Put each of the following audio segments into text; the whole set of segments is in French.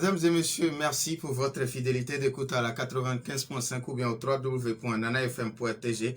Mesdames et messieurs, merci pour votre fidélité d'écoute à la 95.5 ou bien au www.nanafm.tg.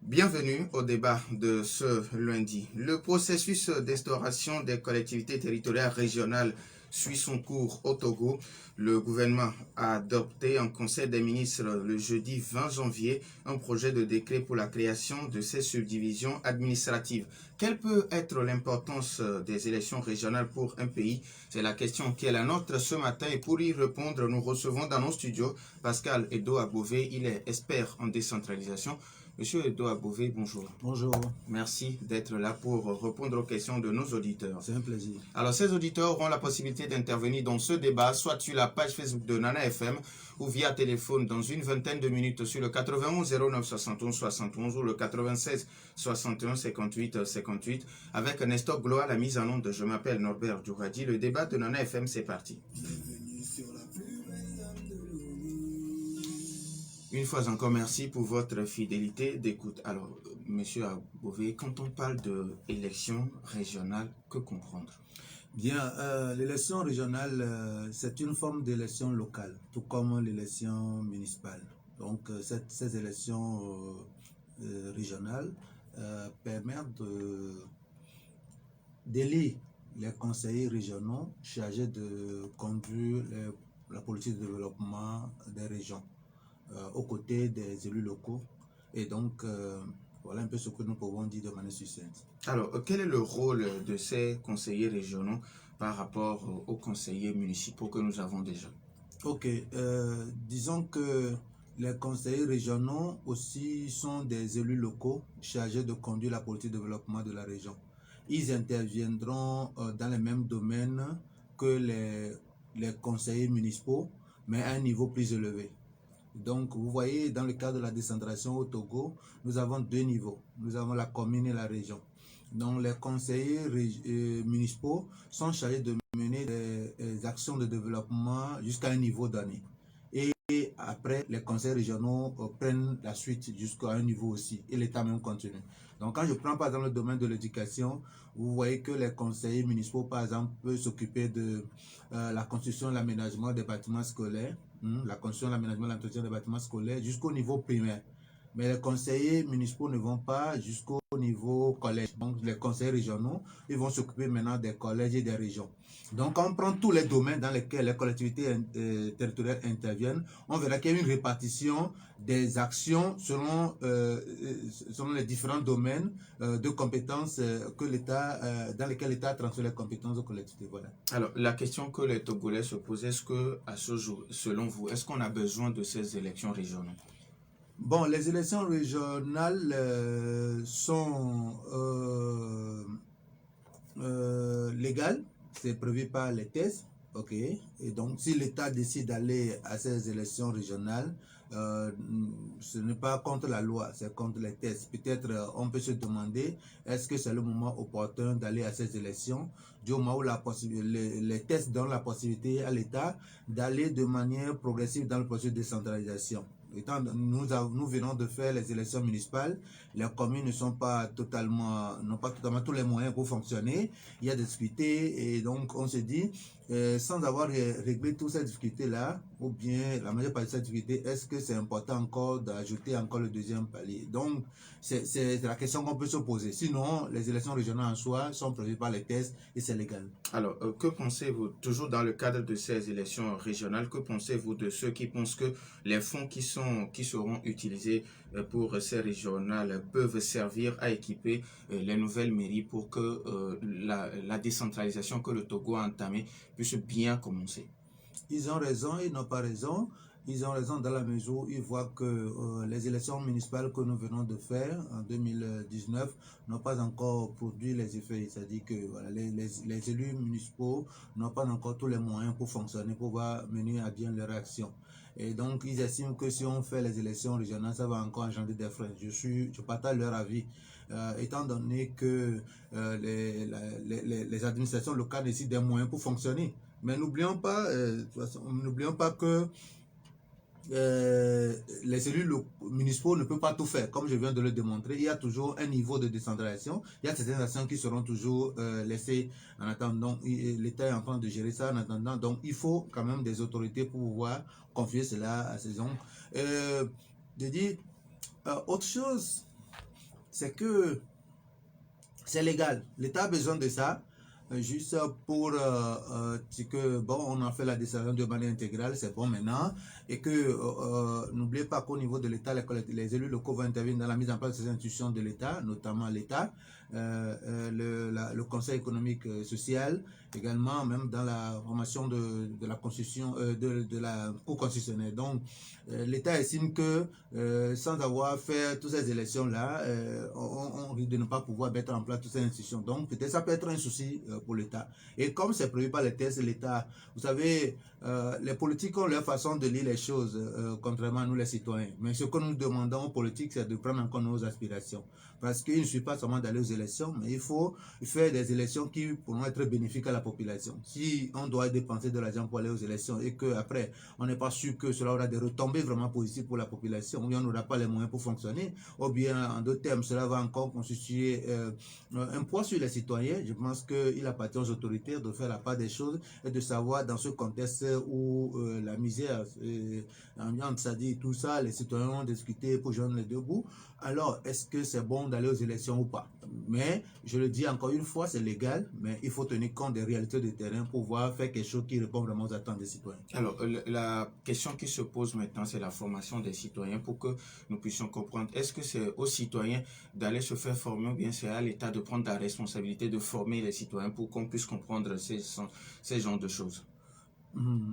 Bienvenue au débat de ce lundi. Le processus d'instauration des collectivités territoriales régionales suit son cours au Togo. Le gouvernement a adopté en Conseil des ministres le jeudi 20 janvier un projet de décret pour la création de ces subdivisions administratives. Quelle peut être l'importance des élections régionales pour un pays? C'est la question qui est la nôtre ce matin et pour y répondre, nous recevons dans nos studios Pascal Edo Abové. Il est expert en décentralisation. Monsieur Edo Abové, bonjour. Bonjour. Merci d'être là pour répondre aux questions de nos auditeurs. C'est un plaisir. Alors, ces auditeurs auront la possibilité d'intervenir dans ce débat, soit sur la page Facebook de Nana FM ou via téléphone dans une vingtaine de minutes sur le 91 09 71 71 ou le 96 61 58 58 avec Nestor Gloa, la mise en onde. Je m'appelle Norbert Djouradi. Le débat de Nana FM, c'est parti. Une fois encore, merci pour votre fidélité d'écoute. Alors, monsieur Abové, quand on parle d'élection régionale, que comprendre? Bien, l'élection régionale, c'est une forme d'élection locale, tout comme l'élection municipale. Donc, ces élections régionales permettent d'élire les conseillers régionaux chargés de conduire la politique de développement des régions aux côtés des élus locaux. Et donc, voilà un peu ce que nous pouvons dire de manière succincte. Alors, quel est le rôle de ces conseillers régionaux par rapport aux conseillers municipaux que nous avons déjà? Ok, disons que les conseillers régionaux aussi sont des élus locaux chargés de conduire la politique de développement de la région. Ils interviendront dans les mêmes domaines que les conseillers municipaux, mais à un niveau plus élevé. Donc, vous voyez, dans le cadre de la décentralisation au Togo, nous avons deux niveaux. Nous avons la commune et la région. Donc, les conseillers municipaux sont chargés de mener des actions de développement jusqu'à un niveau donné. Et après, les conseils régionaux prennent la suite jusqu'à un niveau aussi. Et l'État même continue. Donc, quand je prends par exemple le domaine de l'éducation, vous voyez que les conseillers municipaux, par exemple, peuvent s'occuper de la construction et l'aménagement des bâtiments scolaires, la construction, l'aménagement, l'entretien des bâtiments scolaires jusqu'au niveau primaire. Mais les conseillers municipaux ne vont pas jusqu'au niveau collège. Donc, les conseillers régionaux, ils vont s'occuper maintenant des collèges et des régions. Donc, quand on prend tous les domaines dans lesquels les collectivités territoriales interviennent, on verra qu'il y a une répartition des actions selon les différents domaines de compétences que l'État, dans lesquels l'État transfère les compétences aux collectivités. Voilà. Alors, la question que les Togolais se posent, est-ce qu'à ce jour, selon vous, est-ce qu'on a besoin de ces élections régionales? Bon, les élections régionales sont légales, c'est prévu par les thèses, ok. Et donc, si l'État décide d'aller à ces élections régionales, ce n'est pas contre la loi, c'est contre les thèses. Peut-être on peut se demander, est-ce que c'est le moment opportun d'aller à ces élections, du moment où les thèses donnent la possibilité à l'État d'aller de manière progressive dans le processus de décentralisation. Étant, nous venons de faire les élections municipales, les communes n'ont pas totalement tous les moyens pour fonctionner. Il y a des difficultés et donc on se dit, sans avoir réglé toutes ces difficultés-là, ou bien la majeure partie de ces difficultés, est-ce que c'est important encore d'ajouter encore le deuxième palier? Donc, c'est la question qu'on peut se poser. Sinon, les élections régionales en soi sont prévues par les thèses et c'est légal. Alors, que pensez-vous, toujours dans le cadre de ces élections régionales, que pensez-vous de ceux qui pensent que les fonds qui seront utilisés pour ces régionales peuvent servir à équiper les nouvelles mairies pour que la décentralisation que le Togo a entamée puisse bien commencer? Ils ont raison, ils n'ont pas raison. Ils ont raison dans la mesure où ils voient que les élections municipales que nous venons de faire en 2019 n'ont pas encore produit les effets. C'est-à-dire que voilà, les élus municipaux n'ont pas encore tous les moyens pour fonctionner, pour pouvoir mener à bien leur action. Et donc, ils estiment que si on fait les élections régionales, ça va encore engendrer des frais. Je partage leur avis. Étant donné que les administrations locales décident des moyens pour fonctionner. Mais n'oublions pas que les élus municipaux ne peuvent pas tout faire, comme je viens de le démontrer. Il y a toujours un niveau de décentralisation. Il y a certaines actions qui seront toujours laissées en attendant. L'État est en train de gérer ça en attendant. Donc, il faut quand même des autorités pour pouvoir confier cela à ces hommes. Je dis, autre chose, c'est que c'est légal. L'État a besoin de ça. Juste pour dire que bon, on a fait la décision de manière intégrale, c'est bon maintenant, et que n'oubliez pas qu'au niveau de l'État, les élus locaux vont intervenir dans la mise en place de ces institutions de l'État, notamment l'État, le Conseil économique social, également même dans la formation de la constitution, de la Cour constitutionnelle. Donc, l'État estime que sans avoir fait toutes ces élections-là, on risque de ne pas pouvoir mettre en place toutes ces institutions. Donc, peut-être ça peut être un souci pour l'État. Et comme c'est prévu par les textes, l'État, vous savez, les politiques ont leur façon de lire les choses, contrairement à nous les citoyens. Mais ce que nous demandons aux politiques, c'est de prendre en compte nos aspirations. Parce qu'il ne suffit pas seulement d'aller aux élections, mais il faut faire des élections qui pourront être bénéfiques à la population. Si on doit dépenser de l'argent pour aller aux élections et qu'après, on n'est pas sûr que cela aura des retombées vraiment positives pour la population, ou bien on n'aura pas les moyens pour fonctionner, ou bien, en d'autres termes, cela va encore constituer un poids sur les citoyens. Je pense qu'il appartient aux autorités de faire la part des choses et de savoir dans ce contexte où la misère ambiante, c'est-à-dire tout ça, les citoyens ont discuté pour joindre les deux bouts. Alors, est-ce que c'est bon d'aller aux élections ou pas? Mais, je le dis encore une fois, c'est légal, mais il faut tenir compte des réalités du terrain pour pouvoir faire quelque chose qui répond vraiment aux attentes des citoyens. Alors, la question qui se pose maintenant, c'est la formation des citoyens pour que nous puissions comprendre. Est-ce que c'est aux citoyens d'aller se faire former ou bien c'est à l'État de prendre la responsabilité de former les citoyens pour qu'on puisse comprendre ces genres de choses?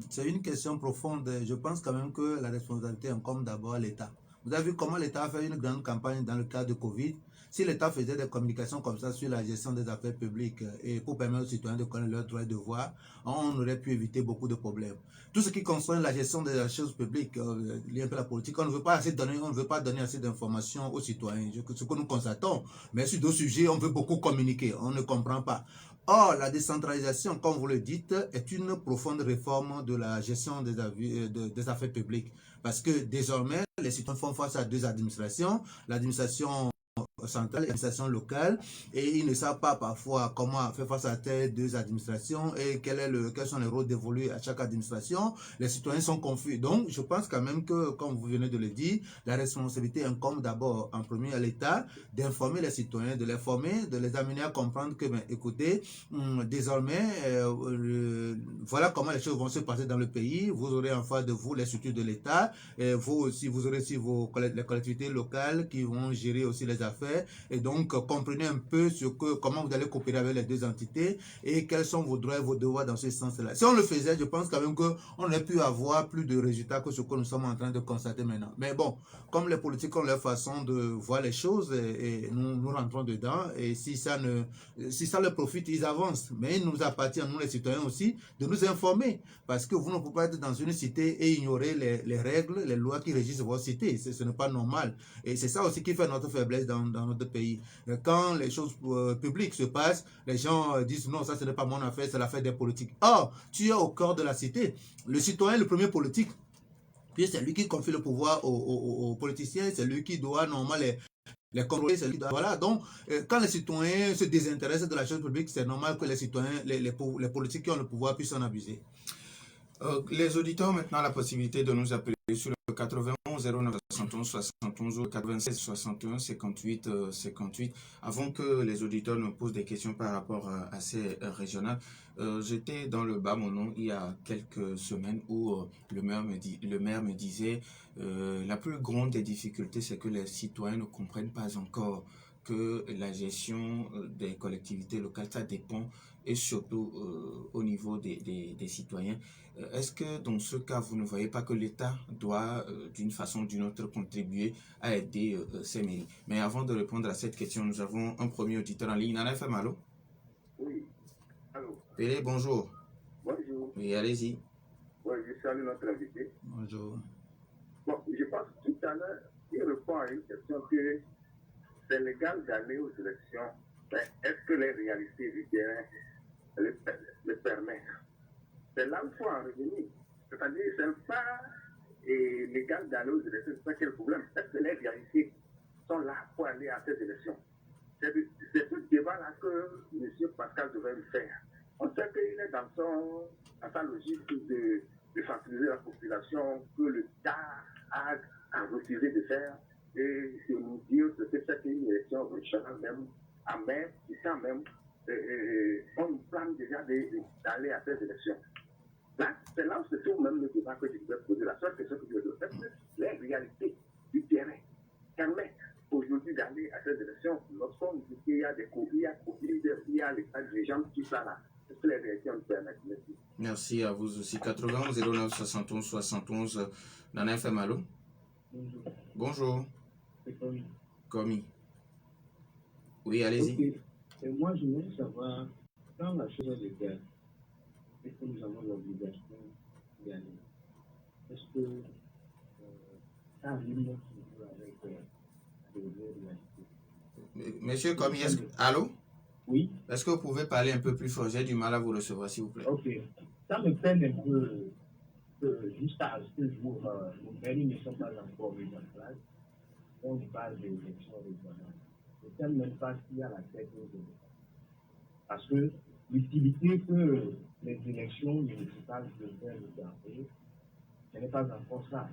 C'est une question profonde. Je pense quand même que la responsabilité incombe d'abord à l'État. Vous avez vu comment l'État a fait une grande campagne dans le cadre de Covid. Si l'État faisait des communications comme ça sur la gestion des affaires publiques et pour permettre aux citoyens de connaître leurs droits et devoirs, on aurait pu éviter beaucoup de problèmes. Tout ce qui concerne la gestion des choses publiques, liées un peu à la politique, on ne veut pas assez donner, on ne veut pas donner assez d'informations aux citoyens. Ce que nous constatons. Mais sur d'autres sujets, on veut beaucoup communiquer. On ne comprend pas. Or, la décentralisation, comme vous le dites, est une profonde réforme de la gestion des affaires publiques. Parce que désormais, les citoyens font face à deux administrations. L'administration centrale et l'administration locale, et ils ne savent pas parfois comment faire face à ces deux administrations et quels sont les rôles dévolus à chaque administration. Les citoyens sont confus. Donc, je pense quand même que, comme vous venez de le dire, la responsabilité incombe d'abord en premier à l'État d'informer les citoyens, de les former, de les amener à comprendre que, ben, écoutez, désormais, voilà comment les choses vont se passer dans le pays. Vous aurez en face de vous les structures de l'État, vous aussi, vous aurez aussi les collectivités locales qui vont gérer aussi les affaires. Et donc, comprenez un peu comment vous allez coopérer avec les deux entités et quels sont vos droits et vos devoirs dans ce sens-là. Si on le faisait, je pense quand même qu'on aurait pu avoir plus de résultats que ce que nous sommes en train de constater maintenant. Mais bon, comme les politiques ont leur façon de voir les choses et nous rentrons dedans, et si ça leur profite, ils avancent. Mais il nous appartient, nous les citoyens aussi, de nous informer. Parce que vous ne pouvez pas être dans une cité et ignorer les règles, les lois qui régissent votre cité. Ce n'est pas normal. Et c'est ça aussi qui fait notre faiblesse dans notre pays. Quand les choses publiques se passent, les gens disent non, ça ce n'est pas mon affaire, c'est l'affaire des politiques. Or, tu es au cœur de la cité. Le citoyen est le premier politique. Puis c'est lui qui confie le pouvoir aux politiciens, c'est lui qui doit normalement les contrôler, c'est lui qui doit... Voilà, donc quand les citoyens se désintéressent de la chose publique, c'est normal que les citoyens, les politiques qui ont le pouvoir puissent en abuser. Les auditeurs ont maintenant la possibilité de nous appeler sur le 91 09 71 71 ou 96 61 58 58. Avant que les auditeurs nous posent des questions par rapport à ces régionales, j'étais dans le bas mon nom il y a quelques semaines où le maire me disait la plus grande des difficultés, c'est que les citoyens ne comprennent pas encore que la gestion des collectivités locales, ça dépend et surtout au niveau des citoyens. Est-ce que dans ce cas, vous ne voyez pas que l'État doit, d'une façon ou d'une autre, contribuer à aider ces mairies? Mais avant de répondre à cette question, nous avons un premier auditeur en ligne. Nana FM, allô? Oui, allô? Pélé, bonjour. Bonjour. Oui, allez-y. Oui, je salue notre invité. Bonjour. Bon, je pense que tout à l'heure, il répond à une question que c'est légal d'aller aux élections, mais est-ce que les réalités du terrain le permettent? C'est là où il faut en revenir. C'est-à-dire que ce n'est pas légal d'aller aux élections. C'est pas quel problème. Est-ce que les réalités sont là pour aller à ces élections? C'est ce débat-là que M. Pascal devrait le faire. On sait qu'il est dans sa logique de sensibiliser la population que l'État a refusé de faire et de nous dire que c'est une élection régionale même, à même, et quand même, on nous plane déjà d'aller à ces élections. Là, c'est là où se trouve même le débat que je voulais poser. La seule question que je veux faire, c'est les réalités du terrain permettent aujourd'hui d'aller à ces élections lorsqu'on dit qu'il y a des Covid, il y a l'état d'urgence, tout ça là. Est-ce que les réalités nous permettent? Merci. Merci à vous aussi. 91 09 71 71. Nana FM, allô? Bonjour. Bonjour. C'est Commis. Commis. Oui, allez-y. Okay. Et moi, je voulais savoir, dans la chose de guerre, est-ce que nous avons l'obligation d'y aller? Est-ce que ça arrive toujours avec des réalités? Monsieur Commis, allô? Oui. Est-ce que vous pouvez parler un peu plus fort? J'ai du mal à vous recevoir, s'il vous plaît. Ok. Ça me peine un peu jusqu'à ce jour, nos mairies ne sont pas encore mises en place. On parle des élections régionales. Je ne sais même pas s'il y a la tête aux élections. Parce que l'utilité que les élections municipales devraient nous garder, ce n'est pas encore ça.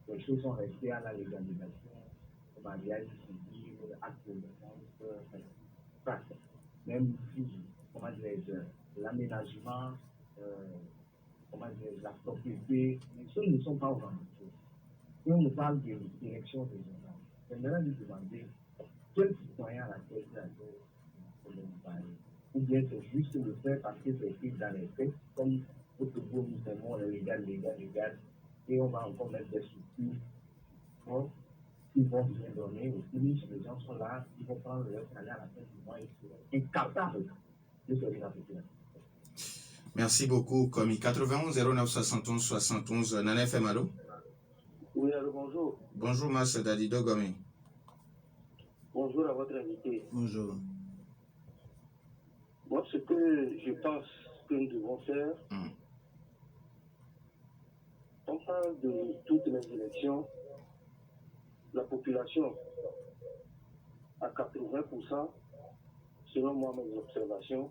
Les choses sont restées à la légalisation, au mariage civil, acte de naissance, même si, l'aménagement, la propriété, les choses ne sont pas organisées. Et on nous parle des élections régionales. J'aimerais lui demander quel citoyen à la tête de la tête, ou bien c'est juste le faire parce que c'est écrit dans les textes, comme au Togo, nous aimons le légal, et on va encore mettre des structures qui vont bien donner. Aussi, si les gens sont là, ils vont prendre leur salaire à la fin du mois et c'est incapable de servir la population. Merci beaucoup, Commis. 91 09 71 71. Nana FM, allô? Oui, alors bonjour. Bonjour, Mas Dadido Gomi. Bonjour à votre invité. Bonjour. Moi, ce que je pense que nous devons faire, on parle de toutes les élections, la population, à 80%, selon moi, mes observations,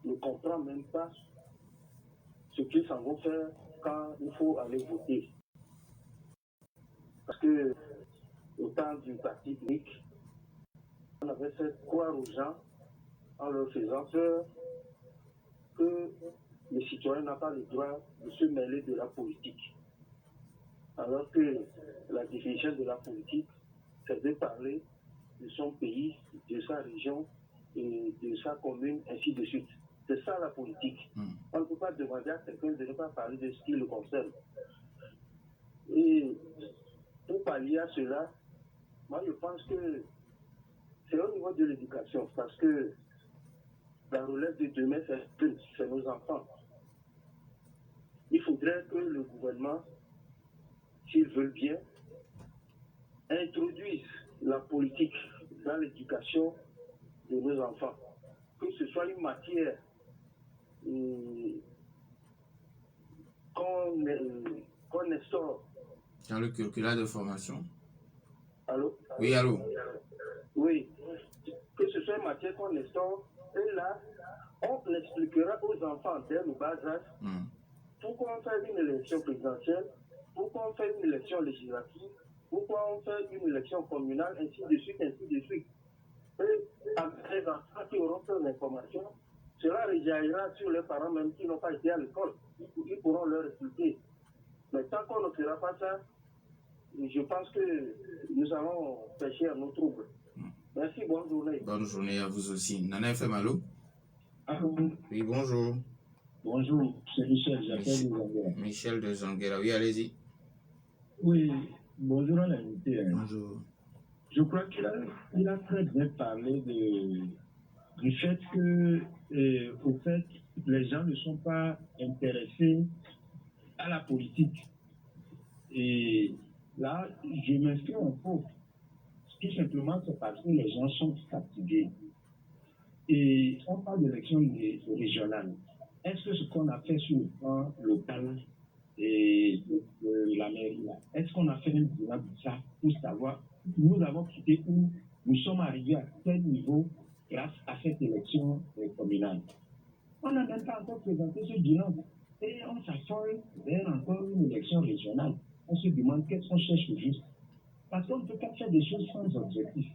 ne comprend même pas ce qu'ils s'en vont faire quand il faut aller voter. Parce que au temps du parti unique, on avait fait croire aux gens en leur faisant peur que le citoyen n'a pas le droit de se mêler de la politique. Alors que la définition de la politique, c'est de parler de son pays, de sa région et de sa commune, ainsi de suite. C'est ça la politique. On ne peut pas demander à quelqu'un de ne pas parler de ce qui le concerne. Et pour pallier à cela, moi je pense que c'est au niveau de l'éducation, parce que la relève de demain, c'est nos enfants. Il faudrait que le gouvernement, s'ils veulent bien, introduise la politique dans l'éducation de nos enfants. Que ce soit une matière qu'on instaure. Dans le curriculum de formation. Allô? Oui, allô? Oui. Que ce soit une matière qu'on instaure, et là, on expliquera aux enfants dès le bas âge pourquoi on fait une élection présidentielle, pourquoi on fait une élection législative, pourquoi on fait une élection communale, ainsi de suite, ainsi de suite. Et avec les enfants qui auront fait l'information, cela rejaillira sur les parents même qui n'ont pas été à l'école. Ils pourront leur expliquer. Mais tant qu'on ne fera pas ça, je pense que nous allons pêcher à nos troubles. Merci, bonne journée. Bonne journée à vous aussi. Nana FM, allô? Oui, bonjour. Bonjour, c'est Michel, j'appelle de Zanguera. Michel de Zanguera, oui, allez-y. Oui, bonjour à l'invité. Bonjour. Je crois qu'il a très bien parlé du fait que, au fait, les gens ne sont pas intéressés à la politique. Et là, je m'inscris en faux. Tout simplement, c'est parce que les gens sont fatigués. Et on parle d'élections régionales. Est-ce que ce qu'on a fait sur le plan local et la mairie là, est-ce qu'on a fait un bilan de ça pour savoir, nous avons quitté où nous sommes arrivés à quel niveau grâce à cette élection communale? On n'a même pas encore présenté ce bilan. Et on s'affole vers encore une élection régionale. On se demande qu'est-ce qu'on cherche au juste. Parce qu'on ne peut pas faire des choses sans objectif.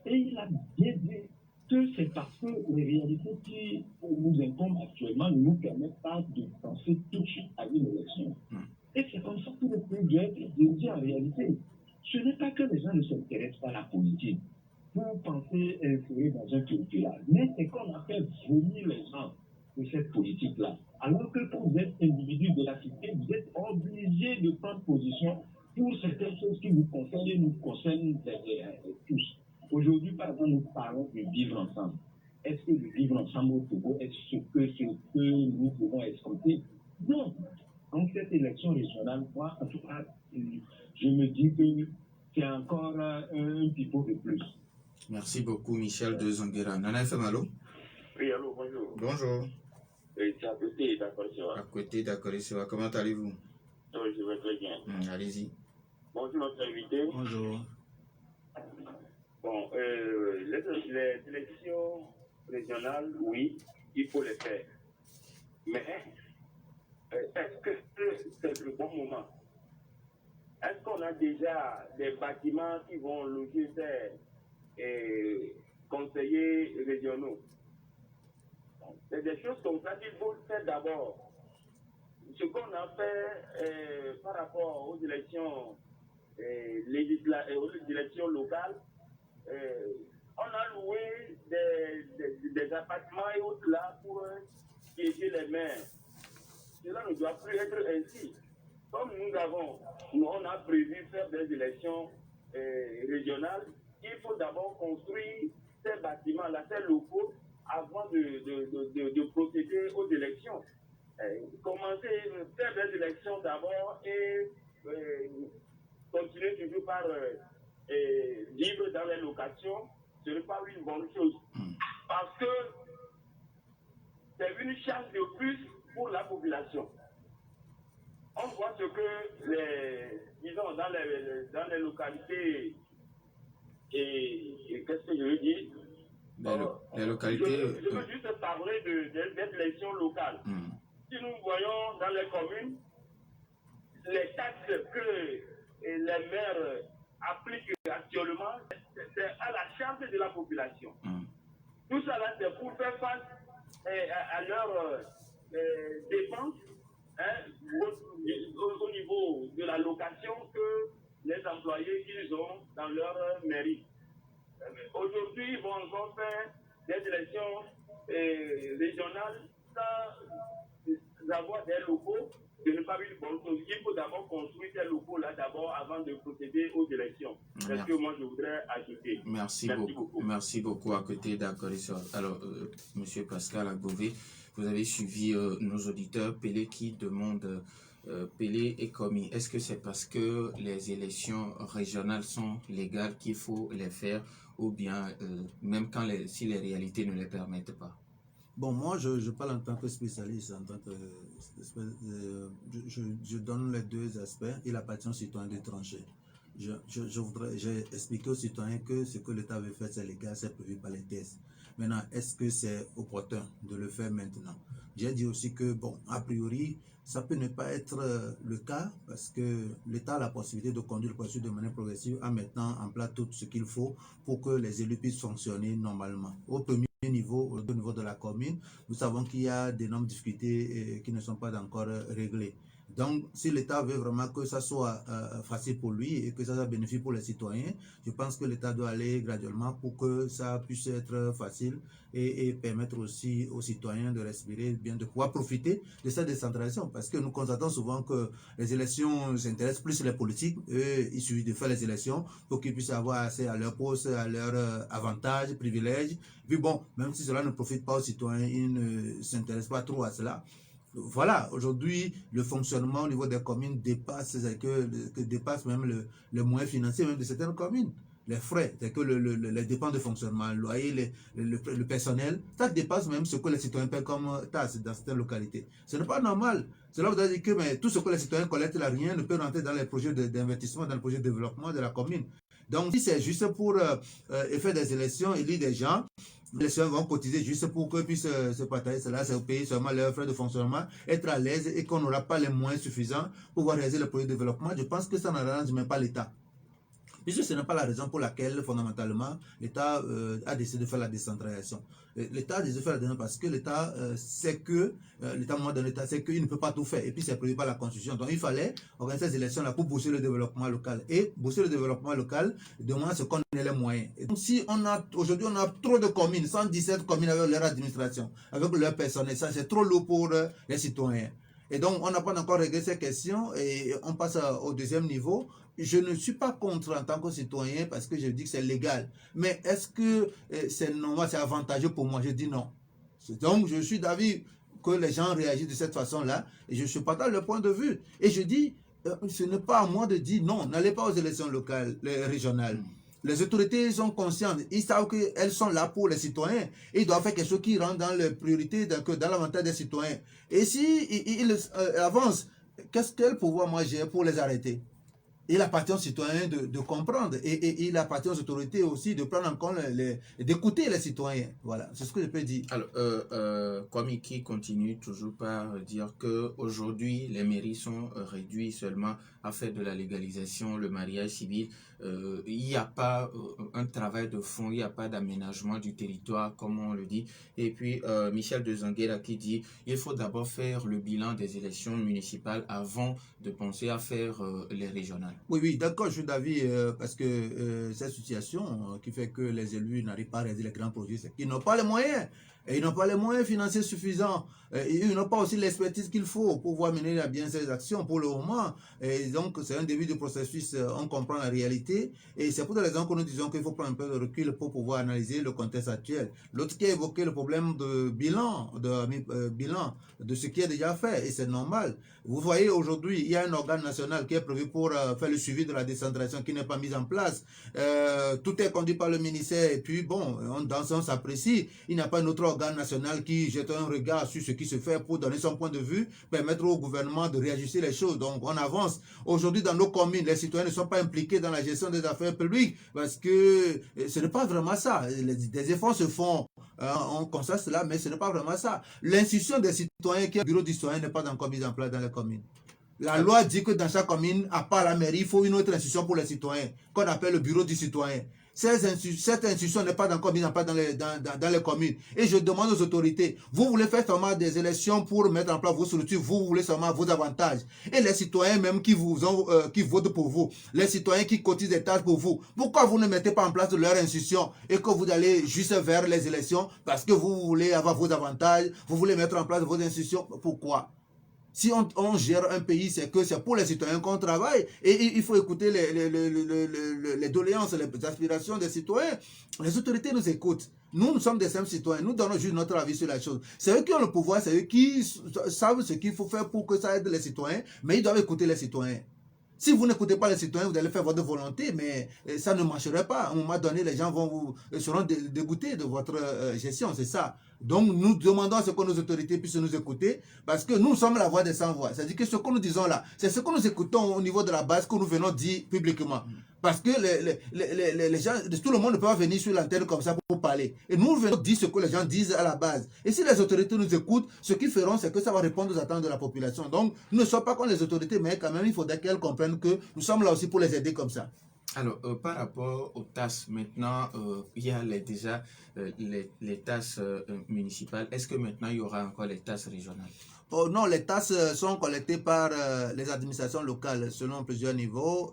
Et il a bien dit que c'est parce que les réalités qui nous incombent actuellement ne nous permettent pas de penser tout de suite à une élection. Et c'est comme ça que le pays doit être dirigé en réalité. Ce n'est pas que les gens ne s'intéressent pas à la politique pour penser influer dans un curriculum, mais c'est qu'on a fait venir les gens de cette politique-là. Alors que quand vous êtes individu de la cité, vous êtes obligé de prendre position pour certaines choses qui vous concernent et nous concernent tous. Aujourd'hui, par exemple, nous parlons de vivre ensemble. Est-ce que le vivre ensemble au Togo est ce que nous pouvons escompter? Non. Donc, cette élection régionale, moi, en tout cas, je me dis que c'est encore un pipeau de plus. Merci beaucoup, Michel de Zonguera. Nana FM, allô? Oui, allô, bonjour. Bonjour. C'est à côté d'accord, À côté d'accord, comment allez-vous? Oui, je vais très bien. Allez-y. Bonjour, notre invité. Bonjour. Bon, les élections régionales, oui, il faut les faire. Mais est-ce que c'est le bon moment? Est-ce qu'on a déjà des bâtiments qui vont loger ces conseillers régionaux? C'est des choses comme ça qu'il faut faire d'abord. Ce qu'on a fait par rapport aux élections locales, on a loué des appartements et autres là pour piéger les maires. Cela ne doit plus être ainsi. Comme on a prévu faire des élections régionales, il faut d'abord construire ces bâtiments-là, ces locaux, avant de procéder aux élections. Commencer, faire des élections d'abord et continuer toujours par vivre dans les locations, ce n'est pas une bonne chose. Parce que c'est une charge de plus pour la population. On voit ce que disons, dans les localités, et qu'est-ce que je veux dire? Les localités. Je veux juste parler des élections locales. Si nous voyons dans les communes, les taxes que les maires appliquent actuellement, c'est à la charge de la population. Tout ça là, c'est pour faire face à leurs dépenses au niveau de la location que les employés qu'ils ont dans leur mairie. Aujourd'hui, ils vont encore faire des élections régionales sans avoir des locaux. Ce n'est pas une bonne chose. Il faut d'abord construire ces locaux-là d'abord avant de procéder aux élections. C'est ce que moi je voudrais ajouter. Merci beaucoup. Merci beaucoup à côté d'accord. Alors, Monsieur Pascal Agbové, vous avez suivi nos auditeurs Pelé qui demandent Pelé et commis. Est-ce que c'est parce que les élections régionales sont légales qu'il faut les faire ou bien même si les réalités ne les permettent pas? Bon, moi, je parle en tant que spécialiste, je donne les deux aspects. Il appartient aux citoyens de trancher. J'ai expliqué aux citoyens que ce que l'État veut faire, c'est légal, c'est prévu par les tests. Maintenant, est-ce que c'est opportun de le faire maintenant? J'ai dit aussi que, bon, a priori, ça peut ne pas être le cas parce que l'État a la possibilité de conduire le processus de manière progressive en mettant en place tout ce qu'il faut pour que les élus puissent fonctionner normalement. Au premier niveau, au niveau de la commune, nous savons qu'il y a d'énormes difficultés qui ne sont pas encore réglées. Donc, si l'État veut vraiment que ça soit facile pour lui et que ça soit bénéfique pour les citoyens, je pense que l'État doit aller graduellement pour que ça puisse être facile et permettre aussi aux citoyens de respirer bien, de pouvoir profiter de cette décentralisation. Parce que nous constatons souvent que les élections s'intéressent plus les politiques. Eux, il suffit de faire les élections pour qu'ils puissent avoir accès à leurs postes, à leurs avantages, privilèges. Puis bon, même si cela ne profite pas aux citoyens, ils ne s'intéressent pas trop à cela. Voilà, aujourd'hui, le fonctionnement au niveau des communes dépasse même le moyen financier même de certaines communes. les frais, c'est que les dépenses de fonctionnement, le loyer, le personnel, ça dépasse même ce que les citoyens paient comme taxe dans certaines localités. Ce n'est pas normal. Cela veut dire que mais, tout ce que les citoyens collectent là, rien ne peut rentrer dans les projets d'investissement, dans les projets de développement de la commune. Donc, si c'est juste pour faire des élections, élire des gens, les gens vont cotiser juste pour qu'ils puissent se partager cela, c'est payer seulement leurs frais de fonctionnement, être à l'aise et qu'on n'aura pas les moyens suffisants pour pouvoir réaliser le projet de développement. Je pense que ça n'arrange même pas l'État. Puisque ce n'est pas la raison pour laquelle, fondamentalement, l'État a décidé de faire la décentralisation. L'État a décidé de faire la décentralisation parce que l'État sait que, l'État, moment donné, l'État sait qu'il ne peut pas tout faire. Et puis, c'est prévu par la Constitution. Donc, il fallait organiser ces élections-là pour booster le développement local. Et booster le développement local demande ce qu'on ait les moyens. Et donc, si aujourd'hui, on a trop de communes, 117 communes avec leur administration, avec leur personnel, ça, c'est trop lourd pour les citoyens. Et donc, on n'a pas encore réglé ces questions et on passe au deuxième niveau. Je ne suis pas contre en tant que citoyen parce que je dis que c'est légal. Mais est-ce que c'est normal, c'est avantageux pour moi? Je dis non. Donc, je suis d'avis que les gens réagissent de cette façon-là et je suis pas dans le point de vue. Et je dis, ce n'est pas à moi de dire non, n'allez pas aux élections locales, régionales. Les autorités sont conscientes, ils savent qu'elles sont là pour les citoyens. Ils doivent faire quelque chose qui rentre dans les priorités, dans l'avantage des citoyens. Et si ils avancent, qu'est-ce quel pouvoir moi j'ai pour les arrêter? Il appartient aux citoyens de comprendre et il appartient aux autorités aussi de prendre en compte, d'écouter les citoyens. Voilà, c'est ce que je peux dire. Alors, Kwamiki continue toujours par dire qu'aujourd'hui, les mairies sont réduites seulement à faire de la légalisation, le mariage civil. Il n'y a pas un travail de fond, il n'y a pas d'aménagement du territoire, comme on le dit. Et puis, Michel Dezanguera qui dit il faut d'abord faire le bilan des élections municipales avant de penser à faire les régionales. Oui, d'accord, je suis d'avis parce que cette situation qui fait que les élus n'arrivent pas à réaliser les grands projets, c'est qu'ils n'ont pas les moyens. Et ils n'ont pas les moyens financiers suffisants. Et ils n'ont pas aussi l'expertise qu'il faut pour pouvoir mener à bien ces actions pour le moment. Et donc, c'est un début du processus, on comprend la réalité. Et c'est pour des raisons que nous disons qu'il faut prendre un peu de recul pour pouvoir analyser le contexte actuel. L'autre qui a évoqué le problème de bilan, de ce qui est déjà fait. Et c'est normal. Vous voyez, aujourd'hui, il y a un organe national qui est prévu pour faire le suivi de la décentralisation qui n'est pas mis en place. Tout est conduit par le ministère. Et puis, bon, dans ce sens, on s'apprécie. Il n'y a pas un autre organe national qui jette un regard sur ce qui se fait pour donner son point de vue, permettre au gouvernement de réajuster les choses. Donc, on avance. Aujourd'hui, dans nos communes, les citoyens ne sont pas impliqués dans la gestion des affaires publiques parce que ce n'est pas vraiment ça. Des efforts se font, on constate cela, mais ce n'est pas vraiment ça. L'institution des citoyens, qui est le bureau du citoyen, n'est pas encore mise en place dans les communes. La loi dit que dans chaque commune, à part la mairie, il faut une autre institution pour les citoyens, qu'on appelle le bureau du citoyen. Cette institution n'est pas encore mise en place dans les communes. Et je demande aux autorités, vous voulez faire seulement des élections pour mettre en place vos structures, vous voulez seulement vos avantages. Et les citoyens même qui votent pour vous, les citoyens qui cotisent des taxes pour vous, pourquoi vous ne mettez pas en place leur institution et que vous allez juste vers les élections parce que vous voulez avoir vos avantages, vous voulez mettre en place vos institutions? Pourquoi? Si on gère un pays, c'est que c'est pour les citoyens qu'on travaille et il faut écouter les doléances, les aspirations des citoyens. Les autorités nous écoutent. Nous sommes des simples citoyens. Nous donnons juste notre avis sur la chose. C'est eux qui ont le pouvoir, c'est eux qui savent ce qu'il faut faire pour que ça aide les citoyens, mais ils doivent écouter les citoyens. Si vous n'écoutez pas les citoyens, vous allez faire votre volonté, mais ça ne marcherait pas. À un moment donné, les gens seront dégoûtés de votre gestion, c'est ça. Donc, nous demandons à ce que nos autorités puissent nous écouter, parce que nous sommes la voix des sans-voix. C'est-à-dire que ce que nous disons là, c'est ce que nous écoutons au niveau de la base, que nous venons dire publiquement. Parce que les gens, tout le monde ne peut pas venir sur l'antenne comme ça pour parler. Et nous venons dire ce que les gens disent à la base. Et si les autorités nous écoutent, ce qu'ils feront, c'est que ça va répondre aux attentes de la population. Donc, nous ne sommes pas contre les autorités, mais quand même, il faudrait qu'elles comprennent que nous sommes là aussi pour les aider comme ça. Alors, par rapport aux tasses, maintenant, il y a déjà les tasses municipales. Est-ce que maintenant, il y aura encore les tasses régionales? Oh, non, les tasses sont collectées par les administrations locales selon plusieurs niveaux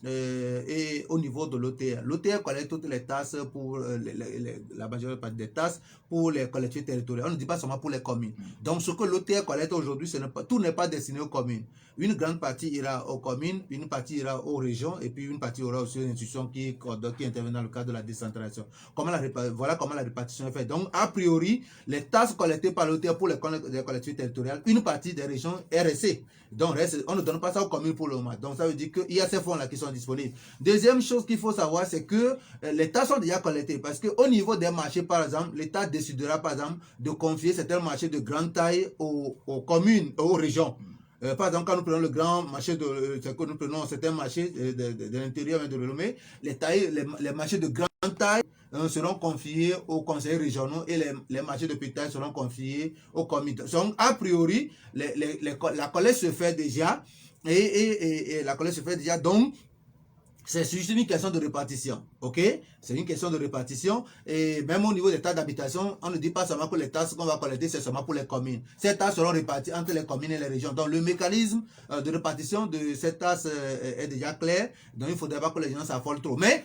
et au niveau de l'OTR. L'OTR collecte toutes les tasses pour la majeure partie des tasses pour les collectivités territoriales. On ne dit pas seulement pour les communes. Donc, ce que l'OTR collecte aujourd'hui, tout n'est pas destiné aux communes. Une grande partie ira aux communes, une partie ira aux régions, et puis une partie aura aussi une institution qui interviennent dans le cadre de la décentralisation. Voilà comment la répartition est faite. Donc, a priori, les taxes collectées par l'auteur pour les collectivités territoriales, une partie des régions est restée. Donc, on ne donne pas ça aux communes pour le moment. Donc, ça veut dire qu'il y a ces fonds-là qui sont disponibles. Deuxième chose qu'il faut savoir, c'est que les taxes sont déjà collectées. Parce qu'au niveau des marchés, par exemple, l'État décidera, par exemple, de confier certains marchés de grande taille aux communes, aux régions. Par exemple, quand nous prenons le grand marché nous prenons certains marchés de l'intérieur de Lomé, les marchés de grande taille seront confiés aux conseillers régionaux et les marchés de petite taille seront confiés aux comités. Donc, a priori, la collecte se fait déjà et la collecte se fait déjà. Donc, c'est juste une question de répartition, ok? C'est une question de répartition et même au niveau des taxes d'habitation, on ne dit pas seulement que les taxes qu'on va collecter, c'est seulement pour les communes. Ces taxes seront réparties entre les communes et les régions. Donc le mécanisme de répartition de ces taxes est déjà clair, donc il ne faudrait pas que les gens s'affolent trop. Mais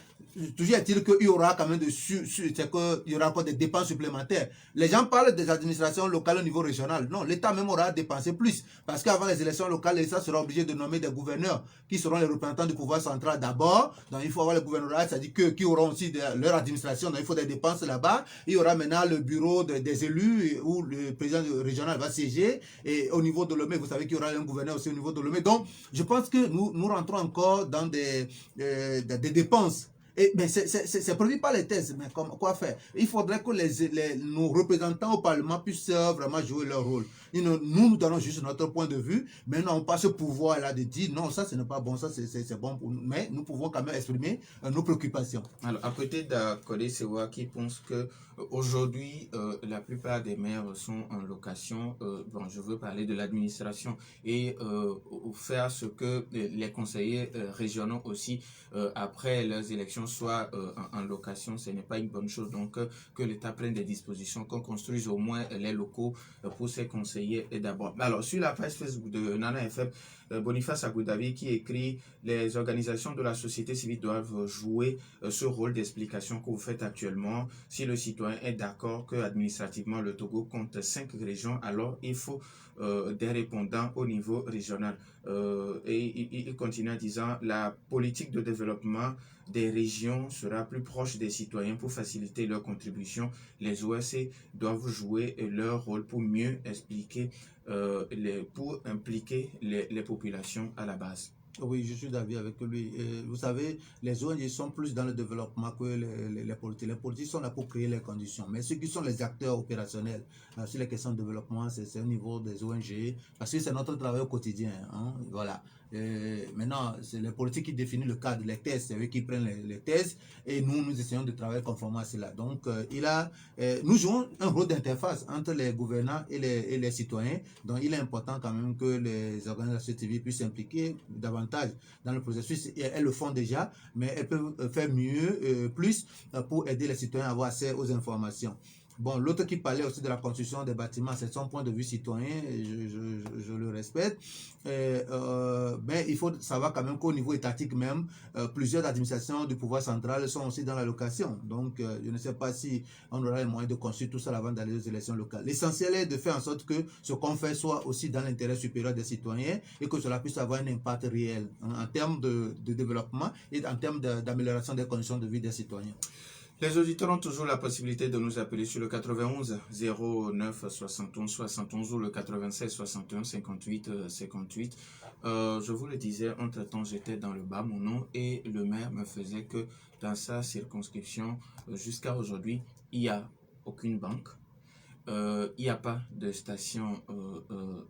toujours est-il qu'il y aura quand même il y aura encore des dépenses supplémentaires. Les gens parlent des administrations locales au niveau régional. Non, l'État même aura dépensé plus. Parce qu'avant les élections locales, l'État sera obligé de nommer des gouverneurs qui seront les représentants du pouvoir central d'abord. Donc il faut avoir le gouvernorat, c'est-à-dire qui auront aussi leur administration. Donc il faut des dépenses là-bas. Il y aura maintenant le bureau des élus où le président régional va siéger. Et au niveau de Lomé, vous savez qu'il y aura un gouverneur aussi au niveau de Lomé. Donc je pense que nous rentrons encore dans des dépenses. Mais c'est produit par les thèses, mais quoi faire? Il faudrait que nos représentants au Parlement puissent vraiment jouer leur rôle. Nous donnons juste notre point de vue, mais nous n'avons pas ce pouvoir-là de dire non, ça ce n'est pas bon, ça c'est bon pour nous. Mais nous pouvons quand même exprimer nos préoccupations. Alors, à côté d'Akode Sewa qui pense que aujourd'hui, la plupart des maires sont en location, bon, je veux parler de l'administration et faire ce que les conseillers régionaux aussi, après leurs élections, soient en location, ce n'est pas une bonne chose. Donc, que l'État prenne des dispositions, qu'on construise au moins les locaux pour ses conseillers et d'abord. Alors, sur la page Facebook de Nana FM, Boniface Agoudavi qui écrit « Les organisations de la société civile doivent jouer ce rôle d'explication que vous faites actuellement. Si le citoyen est d'accord que administrativement le Togo compte 5 régions, alors il faut des répondants au niveau régional. » Et il continue en disant « La politique de développement des régions sera plus proche des citoyens pour faciliter leur contribution. Les OSC doivent jouer leur rôle pour mieux expliquer, pour impliquer les populations à la base. » Oui, je suis d'avis avec lui. Vous savez, les ONG sont plus dans le développement que les politiques. Les politiques sont là pour créer les conditions. Mais ceux qui sont les acteurs opérationnels sur les questions de développement, c'est au niveau des ONG, parce que c'est notre travail au quotidien. Hein, voilà. Maintenant, c'est les politiques qui définissent le cadre, les thèses, c'est eux qui prennent les thèses, et nous essayons de travailler conformément à cela. Donc, nous jouons un rôle d'interface entre les gouvernants et les citoyens. Donc, il est important quand même que les organisations civiles puissent s'impliquer davantage dans le processus. Elles le font déjà, mais elles peuvent faire mieux, plus, pour aider les citoyens à avoir accès aux informations. Bon, l'autre qui parlait aussi de la construction des bâtiments, c'est son point de vue citoyen, et je le respecte. Mais il faut savoir quand même qu'au niveau étatique même, plusieurs administrations du pouvoir central sont aussi dans la location. Donc, je ne sais pas si on aura les moyens de construire tout ça avant d'aller aux élections locales. L'essentiel est de faire en sorte que ce qu'on fait soit aussi dans l'intérêt supérieur des citoyens et que cela puisse avoir un impact réel en termes de développement et en termes d'amélioration des conditions de vie des citoyens. Les auditeurs ont toujours la possibilité de nous appeler sur le 91 09 71 71 ou le 96 61 58 58. Je vous le disais, entre-temps, j'étais dans le Bas-Mono et le maire me faisait que dans sa circonscription, jusqu'à aujourd'hui, il n'y a aucune banque. Il n'y a pas de station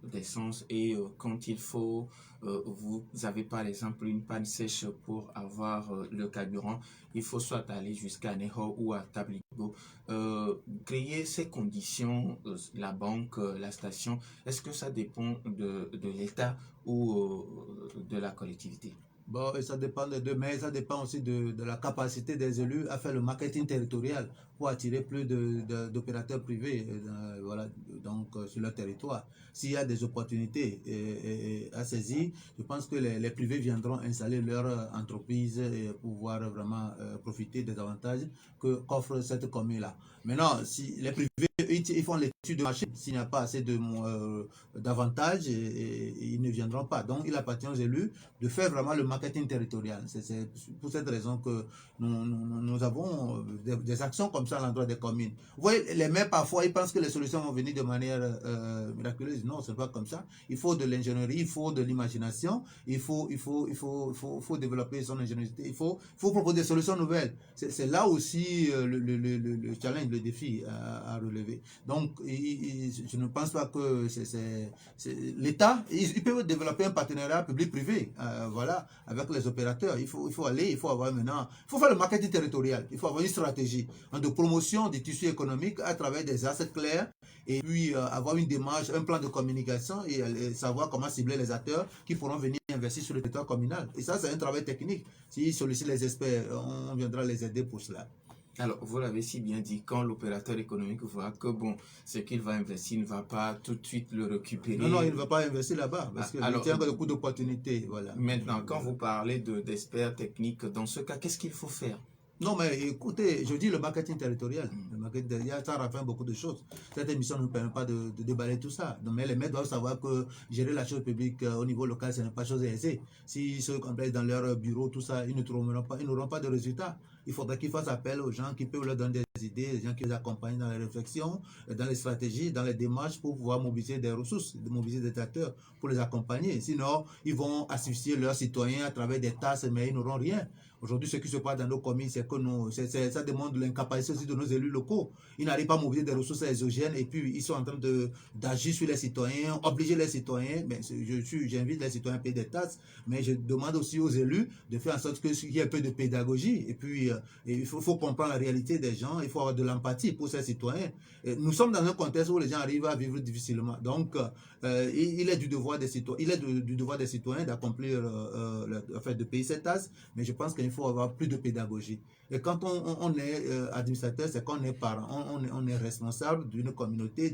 d'essence et quand il faut, vous avez par exemple une panne sèche pour avoir le carburant, il faut soit aller jusqu'à Neho ou à Tabligo. Créer ces conditions, la banque, la station, est-ce que ça dépend de l'État ou de la collectivité? Bon, et ça dépend des deux, mais ça dépend aussi de la capacité des élus à faire le marketing territorial pour attirer plus d'opérateurs privés voilà, donc, sur leur territoire. S'il y a des opportunités à saisir, je pense que les privés viendront installer leur entreprise et pouvoir vraiment profiter des avantages qu'offre cette commune-là. Maintenant, si les privés ils font l'étude de marché. S'il n'y a pas assez d'avantages, ils ne viendront pas. Donc, il appartient aux élus de faire vraiment le marketing territorial. C'est pour cette raison que nous avons des actions comme ça à l'endroit des communes. Vous voyez, les maires, parfois, ils pensent que les solutions vont venir de manière miraculeuse. Non, ce n'est pas comme ça. Il faut de l'ingénierie, il faut de l'imagination, il faut développer son ingéniosité, il faut proposer des solutions nouvelles. C'est là aussi le challenge, le défi à relever. Donc, je ne pense pas que l'État, il peut développer un partenariat public-privé, voilà, avec les opérateurs. Il faut aller, il faut avoir maintenant, il faut faire le marketing territorial, il faut avoir une stratégie de promotion des tissus économiques à travers des assets clairs, et puis avoir une démarche, un plan de communication et savoir comment cibler les acteurs qui pourront venir investir sur le territoire communal. Et ça, c'est un travail technique. S'ils sollicitent les experts, on viendra les aider pour cela. Alors, vous l'avez si bien dit, quand l'opérateur économique voit que bon, ce qu'il va investir ne va pas tout de suite le récupérer. Non, il ne va pas investir là-bas parce qu'il tient le coût d'opportunité. Voilà. Maintenant, quand vous parlez d'experts techniques, dans ce cas, qu'est-ce qu'il faut faire? Non, mais écoutez, je dis le marketing territorial. Le marketing territorial, ça rafine beaucoup de choses. Cette émission ne nous permet pas de déballer tout ça. Donc, mais les maires doivent savoir que gérer la chose publique au niveau local, ce n'est pas chose aisée. S'ils se complètent dans leur bureau, tout ça, ils n'auront pas de résultats. Il faudra qu'ils fassent appel aux gens qui peuvent leur donner des idées, des gens qui les accompagnent dans les réflexions, dans les stratégies, dans les démarches pour pouvoir mobiliser des ressources, mobiliser des acteurs pour les accompagner. Sinon, ils vont asphyxier leurs citoyens à travers des tasses, mais ils n'auront rien. Aujourd'hui, ce qui se passe dans nos communes, c'est que ça demande l'incapacité aussi de nos élus locaux. Ils n'arrivent pas à mobiliser des ressources exogènes et puis ils sont en train d'agir sur les citoyens, obliger les citoyens. Mais j'invite les citoyens à payer des taxes, mais je demande aussi aux élus de faire en sorte qu'il y ait un peu de pédagogie. Et puis, il faut comprendre la réalité des gens, il faut avoir de l'empathie pour ces citoyens. Et nous sommes dans un contexte où les gens arrivent à vivre difficilement. Donc, il est du devoir des citoyens, d'accomplir, de payer ces taxes, mais je pense qu'il faut avoir plus de pédagogie. Et quand on est administrateur, c'est qu'on est parent, on est responsable d'une communauté,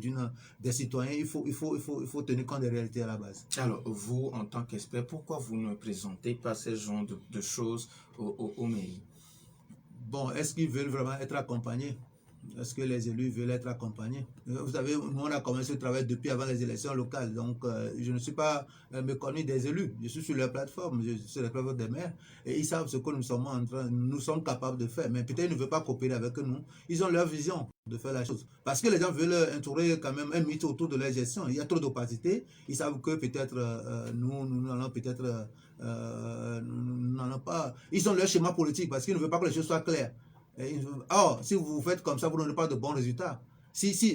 des citoyens. Il faut tenir compte des réalités à la base. Alors, vous, en tant qu'expert, pourquoi vous ne présentez pas ce genre de choses aux mairies? Bon, est-ce qu'ils veulent vraiment être accompagnés? Est-ce que les élus veulent être accompagnés? Vous savez, nous, on a commencé le travail depuis avant les élections locales. Donc, je ne suis pas méconnu des élus. Je suis sur leur plateforme, je suis sur la plateforme des maires. Et ils savent ce que nous sommes capables de faire. Mais peut-être ils ne veulent pas coopérer avec nous. Ils ont leur vision de faire la chose. Parce que les gens veulent instaurer quand même un mythe autour de leur gestion. Il y a trop d'opacité. Ils savent que peut-être nous n'allons peut-être... nous n'allons pas... Ils ont leur schéma politique parce qu'ils ne veulent pas que les choses soient claires. Or, si vous faites comme ça, vous n'aurez pas de bons résultats.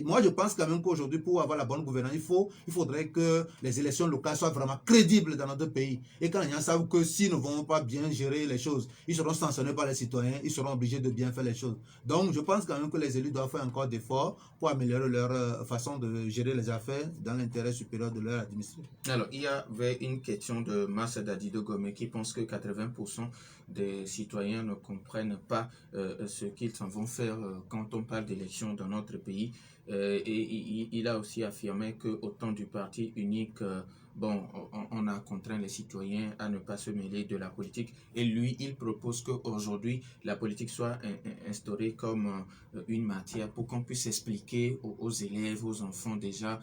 Moi je pense quand même qu'aujourd'hui, pour avoir la bonne gouvernance, il faudrait que les élections locales soient vraiment crédibles dans notre pays. Et quand les gens savent que s'ils ne vont pas bien gérer les choses, ils seront sanctionnés par les citoyens, ils seront obligés de bien faire les choses. Donc je pense quand même que les élus doivent faire encore d'efforts pour améliorer leur façon de gérer les affaires dans l'intérêt supérieur de leur administration. Alors, il y avait une question de Massa Dadi de Gomé qui pense que 80% des citoyens ne comprennent pas ce qu'ils s'en vont faire quand on parle d'élections dans notre pays. Et il a aussi affirmé qu'au temps du parti unique, on a contraint les citoyens à ne pas se mêler de la politique. Et lui, il propose qu'aujourd'hui, la politique soit instaurée comme une matière pour qu'on puisse expliquer aux élèves, aux enfants déjà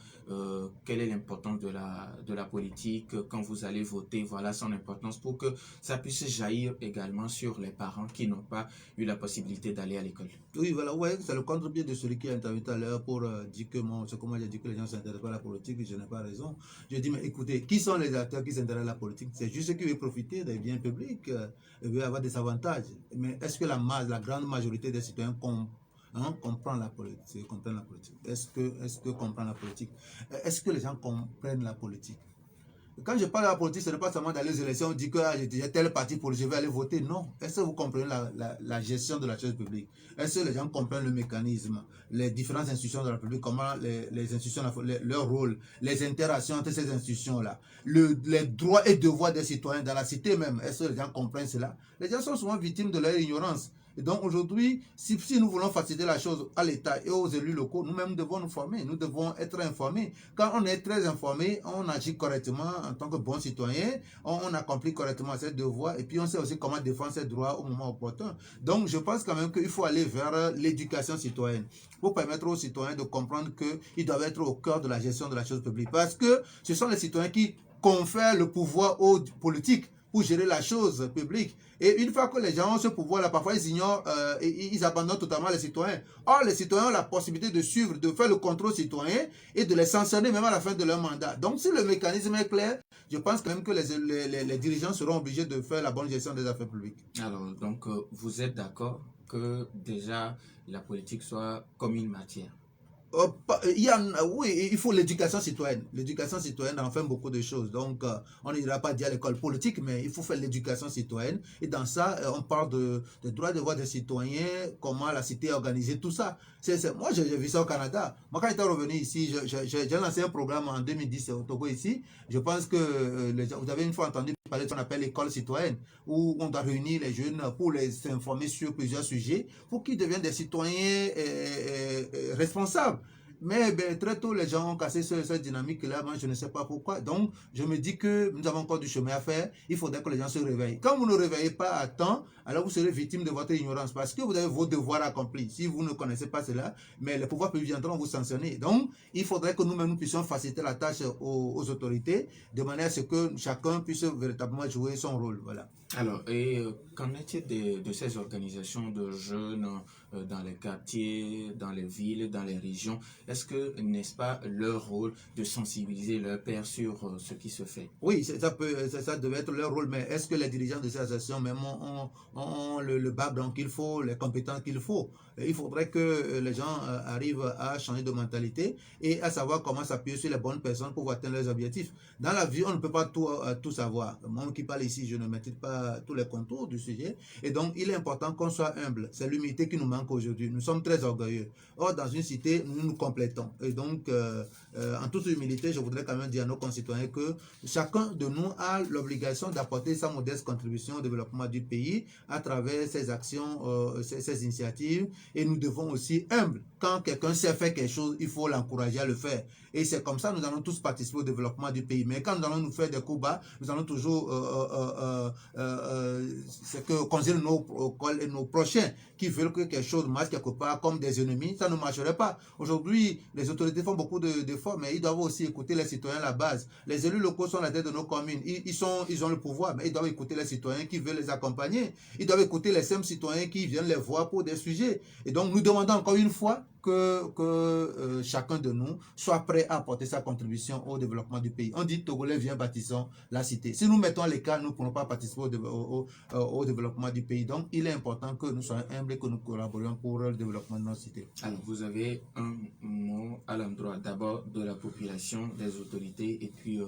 quelle est l'importance de la politique. Quand vous allez voter, voilà son importance pour que ça puisse jaillir également sur les parents qui n'ont pas eu la possibilité d'aller à l'école. Oui, voilà, ouais, c'est le contre-pied de celui qui a intervenu tout à l'heure pour dire que comment j'ai dit que les gens ne s'intéressent pas à la politique, et je n'ai pas raison. Je dis, mais écoutez, qui sont les acteurs qui s'intéressent à la politique? C'est juste ceux qui veulent profiter des biens publics, veulent avoir des avantages. Mais est-ce que la grande majorité des citoyens comprennent la politique? Est-ce que comprennent la politique? Est-ce que les gens comprennent la politique? Quand je parle de la politique, ce n'est pas seulement d'aller aux élections, on dit que j'ai tel parti pour je vais aller voter. Non. Est-ce que vous comprenez la gestion de la chose publique? Est-ce que les gens comprennent le mécanisme, les différentes institutions de la République, comment les institutions, leur rôle, les interactions entre ces institutions-là, les droits et devoirs des citoyens dans la cité même? Est-ce que les gens comprennent cela? Les gens sont souvent victimes de leur ignorance. Et donc aujourd'hui, si nous voulons faciliter la chose à l'État et aux élus locaux, nous-mêmes devons nous former, nous devons être informés. Quand on est très informé, on agit correctement en tant que bon citoyen, on accomplit correctement ses devoirs et puis on sait aussi comment défendre ses droits au moment opportun. Donc je pense quand même qu'il faut aller vers l'éducation citoyenne pour permettre aux citoyens de comprendre qu'ils doivent être au cœur de la gestion de la chose publique. Parce que ce sont les citoyens qui confèrent le pouvoir aux politiques pour gérer la chose publique. Et une fois que les gens ont ce pouvoir-là, parfois ils ignorent et ils abandonnent totalement les citoyens. Or, les citoyens ont la possibilité de suivre, de faire le contrôle citoyen et de les sanctionner même à la fin de leur mandat. Donc, si le mécanisme est clair, je pense quand même que les dirigeants seront obligés de faire la bonne gestion des affaires publiques. Alors, donc, vous êtes d'accord que déjà la politique soit comme une matière? Oui, il faut l'éducation citoyenne. L'éducation citoyenne en fait beaucoup de choses. Donc, on n'ira pas dire à l'école politique, mais il faut faire l'éducation citoyenne. Et dans ça, on parle des droits et devoirs des citoyens, comment la cité est organisée, tout ça. Moi, j'ai vu ça au Canada. Moi, quand j'étais revenu ici, j'ai lancé un programme en 2010 au Togo ici. Je pense que vous avez une fois entendu parler de ce qu'on appelle l'école citoyenne, où on doit réunir les jeunes pour les informer sur plusieurs sujets, pour qu'ils deviennent des citoyens responsables. Mais très tôt, les gens ont cassé cette dynamique-là. Moi, je ne sais pas pourquoi. Donc, je me dis que nous avons encore du chemin à faire. Il faudrait que les gens se réveillent. Quand vous ne réveillez pas à temps, alors vous serez victime de votre ignorance parce que vous avez vos devoirs accomplis. Si vous ne connaissez pas cela, mais les pouvoirs publics viendront vous sanctionner. Donc, il faudrait que nous-mêmes nous puissions faciliter la tâche aux autorités de manière à ce que chacun puisse véritablement jouer son rôle. Voilà. Alors, et qu'en est-il de ces organisations de jeunes dans les quartiers, dans les villes, dans les régions? Est-ce que, n'est-ce pas, leur rôle de sensibiliser leurs pairs sur ce qui se fait? Oui, ça devait être leur rôle, mais est-ce que les dirigeants de ces associations même ont le background qu'il faut, les compétences qu'il faut? Il faudrait que les gens arrivent à changer de mentalité et à savoir comment s'appuyer sur les bonnes personnes pour atteindre leurs objectifs. Dans la vie, on ne peut pas tout savoir. Moi qui parle ici, je ne maîtrise pas tous les contours du sujet. Et donc, il est important qu'on soit humble. C'est l'humilité qui nous manque aujourd'hui. Nous sommes très orgueilleux. Or, dans une cité, nous nous complétons. Et donc, en toute humilité, je voudrais quand même dire à nos concitoyens que chacun de nous a l'obligation d'apporter sa modeste contribution au développement du pays à travers ses actions, ses initiatives. Et nous devons aussi humble. Quand quelqu'un sait faire quelque chose, il faut l'encourager à le faire. Et c'est comme ça que nous allons tous participer au développement du pays. Mais quand nous allons nous faire des coups bas, nous allons toujours c'est que considérer nos prochains qui veulent que quelque chose marche quelque part comme des ennemis, ça ne marcherait pas. Aujourd'hui, les autorités font beaucoup d'efforts, mais ils doivent aussi écouter les citoyens à la base. Les élus locaux sont la tête de nos communes. Ils ont le pouvoir, mais ils doivent écouter les citoyens qui veulent les accompagner. Ils doivent écouter les mêmes citoyens qui viennent les voir pour des sujets. Et donc, nous demandons encore une fois que chacun de nous soit prêt à apporter sa contribution au développement du pays. On dit Togolais, viens, bâtissons la cité. Si nous mettons l'écart, nous ne pourrons pas participer au développement du pays. Donc, il est important que nous soyons humbles et que nous collaborions pour le développement de notre cité. Alors, vous avez un mot à l'endroit d'abord de la population, des autorités, et puis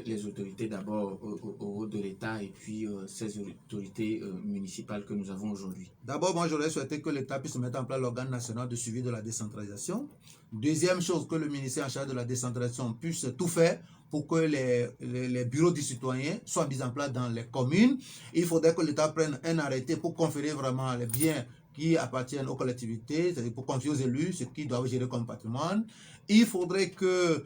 les autorités d'abord au haut de l'État, et puis ces autorités municipales que nous avons aujourd'hui. D'abord, moi, j'aurais souhaité que l'État puisse mettre en place l'organe national de suivi de la décentralisation. Deuxième chose, que le ministère en charge de la décentralisation puisse tout faire pour que les bureaux du citoyen soient mis en place dans les communes. Il faudrait que l'État prenne un arrêté pour conférer vraiment les biens qui appartiennent aux collectivités, c'est-à-dire pour confier aux élus ce qu'ils doivent gérer comme patrimoine. Il faudrait que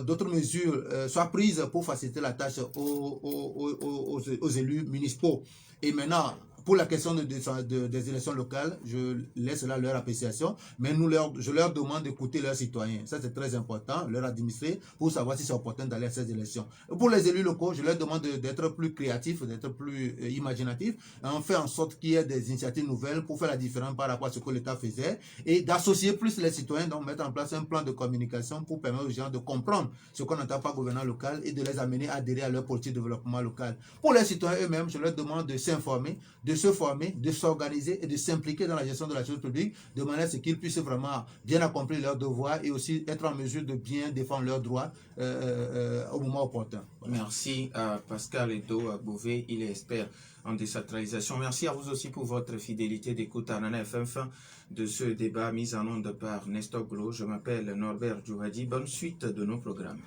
d'autres mesures soient prises pour faciliter la tâche aux élus municipaux. Et maintenant, pour la question des élections locales, je laisse là leur appréciation, mais je leur demande d'écouter leurs citoyens. Ça, c'est très important, leur administrer, pour savoir si c'est opportun d'aller à ces élections. Pour les élus locaux, je leur demande d'être plus créatifs, d'être plus imaginatifs. On fait en sorte qu'il y ait des initiatives nouvelles pour faire la différence par rapport à ce que l'État faisait et d'associer plus les citoyens, donc mettre en place un plan de communication pour permettre aux gens de comprendre ce qu'on n'entend pas gouvernant local et de les amener à adhérer à leur politique de développement local. Pour les citoyens eux-mêmes, je leur demande de s'informer, de se former, de s'organiser et de s'impliquer dans la gestion de la chose publique de manière à ce qu'ils puissent vraiment bien accomplir leurs devoirs et aussi être en mesure de bien défendre leurs droits au moment opportun. Voilà. Merci à Pascal Edo Bouvet, il est expert en décentralisation. Merci à vous aussi pour votre fidélité d'écoute à Nana FM. Fin de ce débat mis en onde par Nestor Glo. Je m'appelle Norbert Djouvadi. Bonne suite de nos programmes.